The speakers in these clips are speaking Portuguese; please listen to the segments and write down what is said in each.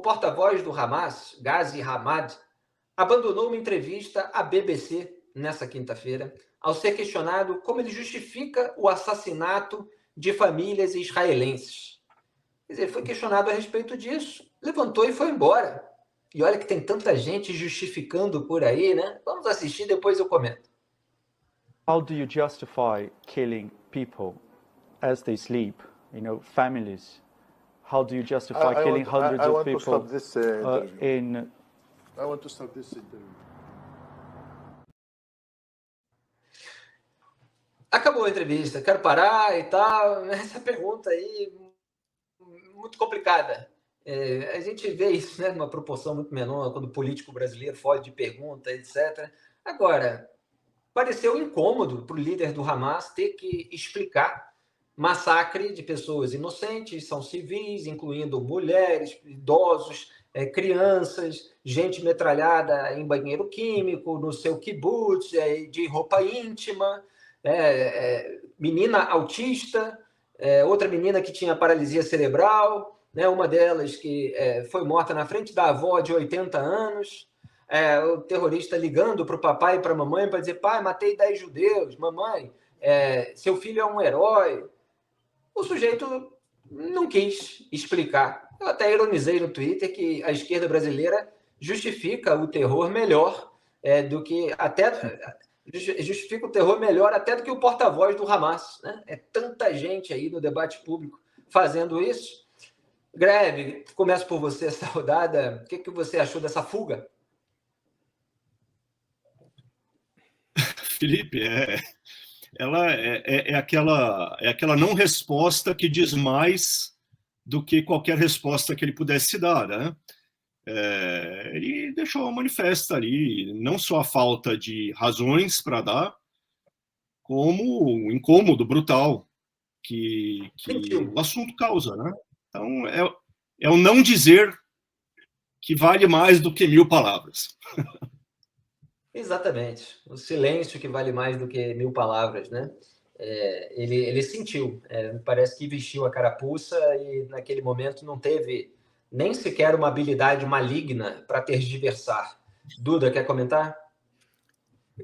porta-voz do Hamas, Ghazi Hamad, abandonou uma entrevista à BBC nessa quinta-feira, ao ser questionado como ele justifica o assassinato de famílias israelenses. Quer dizer, foi questionado a respeito disso, levantou e foi embora. E olha que tem tanta gente justificando por aí, né? Vamos assistir, depois eu comento. How do you justify killing people as they sleep? You know, families. How do you justify killing hundreds of people in... I want to start this interview. Acabou a entrevista, quero parar e tal. Essa pergunta aí, muito complicada. A gente vê isso, né, numa proporção muito menor, quando o político brasileiro foge de pergunta, etc. Agora, pareceu incômodo para o líder do Hamas ter que explicar massacre de pessoas inocentes, são civis, incluindo mulheres, idosos, crianças, gente metralhada em banheiro químico, no seu kibutz, de roupa íntima, menina autista, outra menina que tinha paralisia cerebral, né, uma delas que foi morta na frente da avó de 80 anos, o terrorista ligando para o papai e para a mamãe para dizer: pai, matei 10 judeus, mamãe, seu filho é um herói. O sujeito não quis explicar. Eu até ironizei no Twitter que a esquerda brasileira justifica o terror melhor do que até... justifica o terror melhor até do que o porta-voz do Hamas, né? É tanta gente aí no debate público fazendo isso. Greve, começo por você essa rodada. O que você achou dessa fuga? Felipe, ela é aquela não resposta que diz mais do que qualquer resposta que ele pudesse dar, né? Ele deixou manifesta ali não só a falta de razões para dar, como o incômodo brutal que o assunto causa, né? Então, é o não dizer que vale mais do que 1000 palavras. Exatamente. O silêncio que vale mais do que 1000 palavras, né? Ele sentiu, parece que vestiu a carapuça e naquele momento não teve nem sequer uma habilidade maligna para tergiversar. Duda, quer comentar?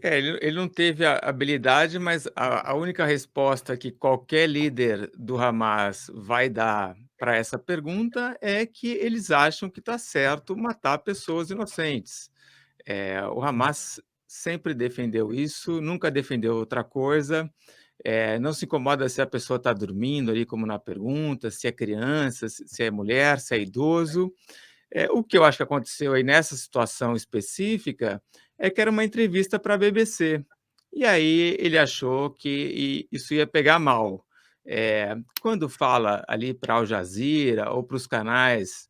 Ele não teve a habilidade, mas a única resposta que qualquer líder do Hamas vai dar para essa pergunta é que eles acham que está certo matar pessoas inocentes. O Hamas sempre defendeu isso, nunca defendeu outra coisa. Não se incomoda se a pessoa está dormindo ali, como na pergunta, se é criança, se é mulher, se é idoso. O que eu acho que aconteceu aí nessa situação específica é que era uma entrevista para a BBC. E aí ele achou que isso ia pegar mal. Quando fala ali para Al Jazeera ou para os canais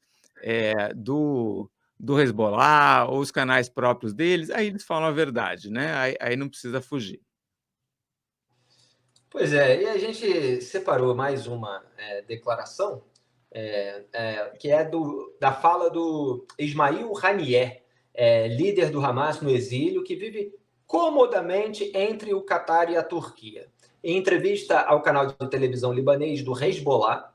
do Hezbollah ou os canais próprios deles, aí eles falam a verdade, né? Aí não precisa fugir. Pois é, e a gente separou mais uma declaração, que é da fala do Ismail Haniyeh, líder do Hamas no exílio, que vive comodamente entre o Catar e a Turquia. Em entrevista ao canal de televisão libanês do Hezbollah,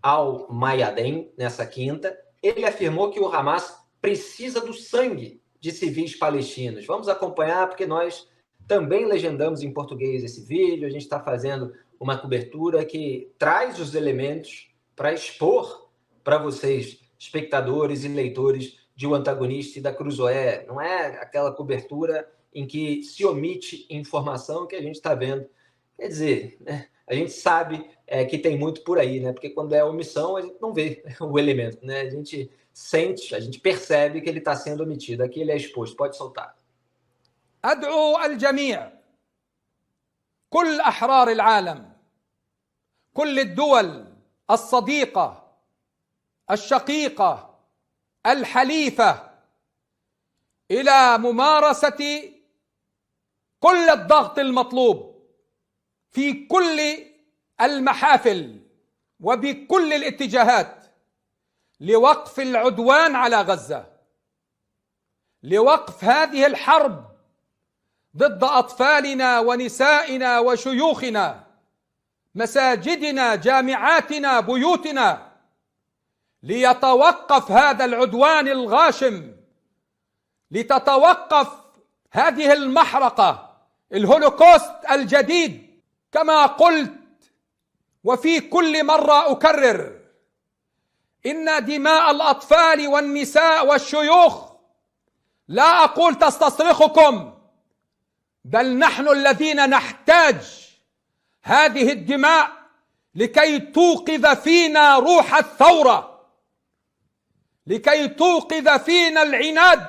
Al Mayadeen, nessa quinta, ele afirmou que o Hamas precisa do sangue de civis palestinos. Vamos acompanhar, porque nós também legendamos em português esse vídeo, a gente está fazendo uma cobertura que traz os elementos para expor para vocês, espectadores e leitores de O Antagonista e da Cruzoé. Não é aquela cobertura em que se omite informação que a gente está vendo. Quer dizer, né, a gente sabe que tem muito por aí, né? Porque quando é omissão, a gente não vê o elemento, né? A gente sente, a gente percebe que ele está sendo omitido. Aqui ele é exposto. Pode soltar. أدعو الجميع، كل أحرار العالم، كل الدول الصديقة الشقيقة الحليفة إلى ممارسة كل الضغط المطلوب في كل المحافل وبكل الاتجاهات لوقف العدوان على غزة، لوقف هذه الحرب ضد أطفالنا ونسائنا وشيوخنا، مساجدنا، جامعاتنا، بيوتنا، ليتوقف هذا العدوان الغاشم، لتتوقف هذه المحرقة، الهولوكوست الجديد. كما قلت وفي كل مرة أكرر، إن دماء الأطفال والنساء والشيوخ لا أقول تستصرخكم، بل نحن الذين نحتاج هذه الدماء لكي توقظ فينا روح الثورة، لكي توقظ فينا العناد،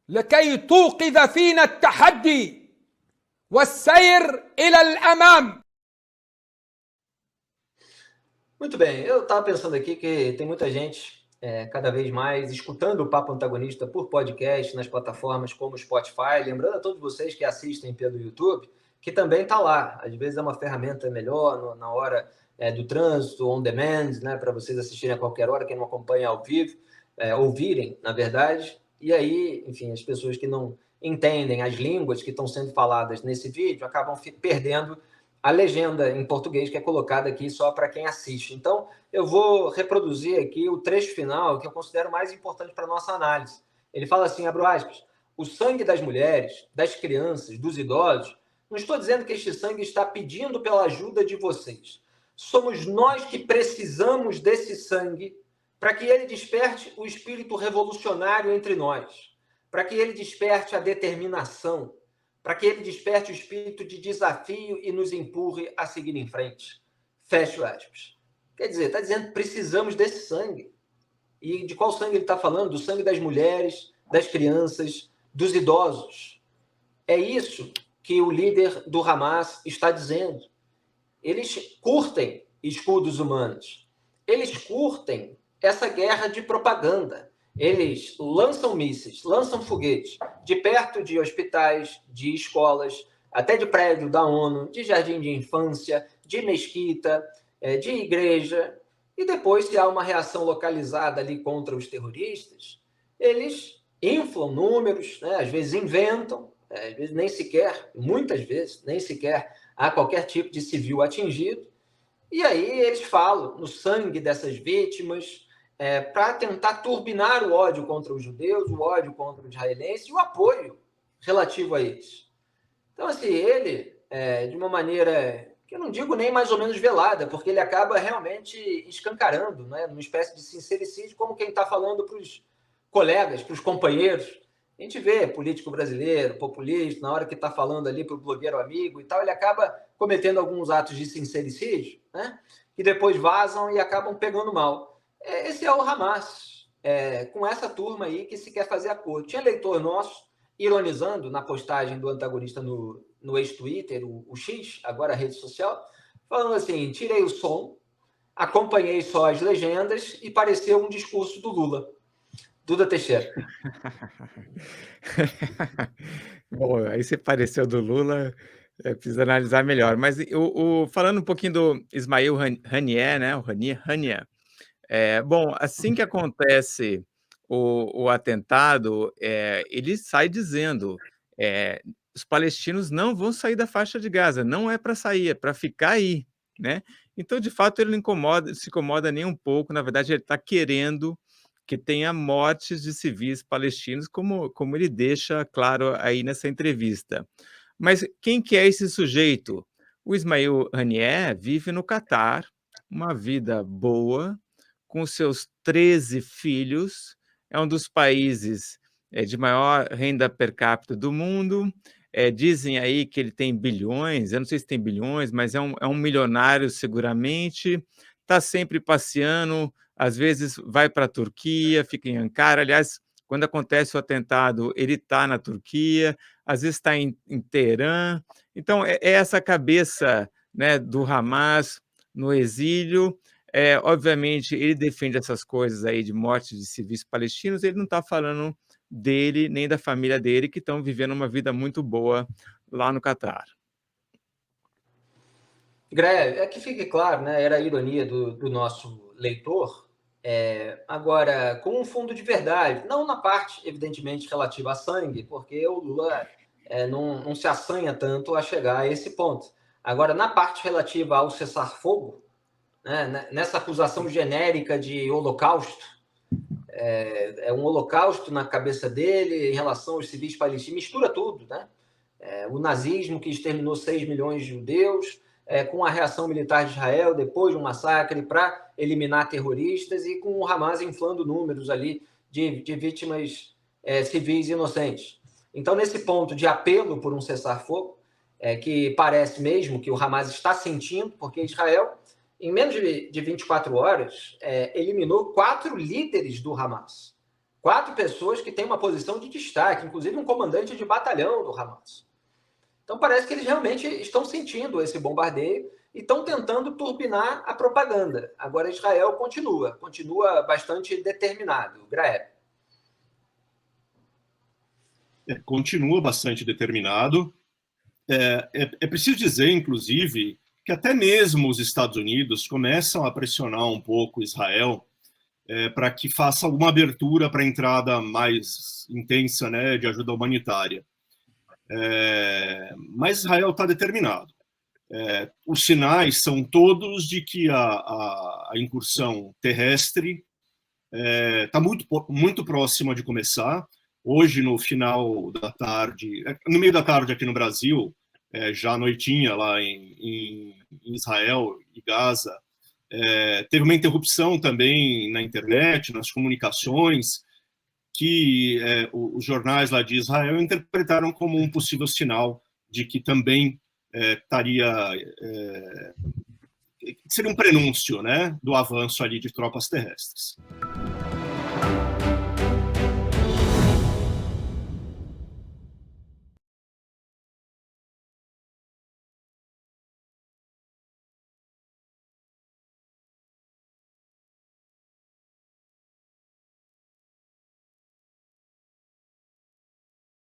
لكي توقظ فينا التحدي والسير إلى الأمام. Muito bem, eu estava pensando aqui que tem muita gente cada vez mais escutando o Papo Antagonista por podcast nas plataformas como Spotify. Lembrando a todos vocês que assistem pelo YouTube, que também está lá. Às vezes é uma ferramenta melhor na hora do trânsito, on demand, né, para vocês assistirem a qualquer hora, quem não acompanha ao vivo, ouvirem, na verdade. E aí, enfim, as pessoas que não entendem as línguas que estão sendo faladas nesse vídeo acabam perdendo a legenda em português que é colocada aqui só para quem assiste. Então, eu vou reproduzir aqui o trecho final que eu considero mais importante para a nossa análise. Ele fala assim, abro aspas, o sangue das mulheres, das crianças, dos idosos, não estou dizendo que este sangue está pedindo pela ajuda de vocês. Somos nós que precisamos desse sangue para que ele desperte o espírito revolucionário entre nós, para que ele desperte a determinação, para que ele desperte o espírito de desafio e nos empurre a seguir em frente. Fecho aspas. Quer dizer, está dizendo que precisamos desse sangue. E de qual sangue ele está falando? Do sangue das mulheres, das crianças, dos idosos. É isso que o líder do Hamas está dizendo. Eles curtem escudos humanos. Eles curtem essa guerra de propaganda. Eles lançam mísseis, lançam foguetes de perto de hospitais, de escolas, até de prédio da ONU, de jardim de infância, de mesquita, de igreja. E depois, se há uma reação localizada ali contra os terroristas, eles inflam números, né? Às vezes inventam, às vezes nem sequer, muitas vezes, nem sequer há qualquer tipo de civil atingido. E aí eles falam no sangue dessas vítimas, para tentar turbinar o ódio contra os judeus, o ódio contra os israelenses e o apoio relativo a eles. Então, assim, ele, de uma maneira que eu não digo nem mais ou menos velada, porque ele acaba realmente escancarando, né, numa espécie de sincericídio, como quem está falando para os colegas, para os companheiros. A gente vê político brasileiro, populista, na hora que está falando ali para o blogueiro amigo e tal, ele acaba cometendo alguns atos de sincericídio, né, que depois vazam e acabam pegando mal. Esse é o Hamas, com essa turma aí que se quer fazer acordo. Tinha leitor nosso ironizando na postagem do antagonista no ex-Twitter, o X, agora a rede social, falando assim, tirei o som, acompanhei só as legendas e pareceu um discurso do Lula. Duda Teixeira. Bom, aí se pareceu do Lula, precisa analisar melhor. Mas falando um pouquinho do Ismail Haniyeh, né, o Haniyeh, bom, assim que acontece o atentado, ele sai dizendo os palestinos não vão sair da faixa de Gaza, não é para sair, é para ficar aí, né? Então, de fato, ele não se incomoda nem um pouco, na verdade, ele está querendo que tenha mortes de civis palestinos, como ele deixa claro aí nessa entrevista. Mas quem que é esse sujeito? O Ismail Haniyeh vive no Catar, uma vida boa, com seus 13 filhos, é um dos países de maior renda per capita do mundo, dizem aí que ele tem bilhões, eu não sei se tem bilhões, mas é um milionário seguramente, está sempre passeando, às vezes vai para a Turquia, fica em Ankara, aliás, quando acontece o atentado, ele está na Turquia, às vezes está em Teherã, então é essa cabeça, né, do Hamas no exílio. Obviamente, ele defende essas coisas aí de morte de civis palestinos, ele não está falando dele nem da família dele, que estão vivendo uma vida muito boa lá no Catar. Gré, que fique claro, né? Era a ironia do nosso leitor, agora com um fundo de verdade, não na parte, evidentemente, relativa a sangue, porque o Lula não se assanha tanto a chegar a esse ponto. Agora, na parte relativa ao cessar-fogo, né, nessa acusação genérica de holocausto. É um holocausto na cabeça dele em relação aos civis palestinos, mistura tudo, né? O nazismo que exterminou 6 milhões de judeus, com a reação militar de Israel depois de um massacre para eliminar terroristas e com o Hamas inflando números ali de vítimas civis inocentes. Então, nesse ponto de apelo por um cessar-fogo, que parece mesmo que o Hamas está sentindo, porque Israel, em menos de 24 horas, eliminou 4 líderes do Hamas. 4 pessoas que têm uma posição de destaque, inclusive um comandante de batalhão do Hamas. Então, parece que eles realmente estão sentindo esse bombardeio e estão tentando turbinar a propaganda. Agora, Israel continua bastante determinado. Graeb. Continua bastante determinado. É preciso dizer, inclusive, que até mesmo os Estados Unidos começam a pressionar um pouco Israel para que faça alguma abertura para a entrada mais intensa, né, de ajuda humanitária. Mas Israel está determinado. Os sinais são todos de que a incursão terrestre está muito próxima de começar. Hoje, no final da tarde, no meio da tarde aqui no Brasil, já à noitinha lá em Israel e Gaza, teve uma interrupção também na internet, nas comunicações, que os jornais lá de Israel interpretaram como um possível sinal de que também seria um prenúncio, né, do avanço ali de tropas terrestres.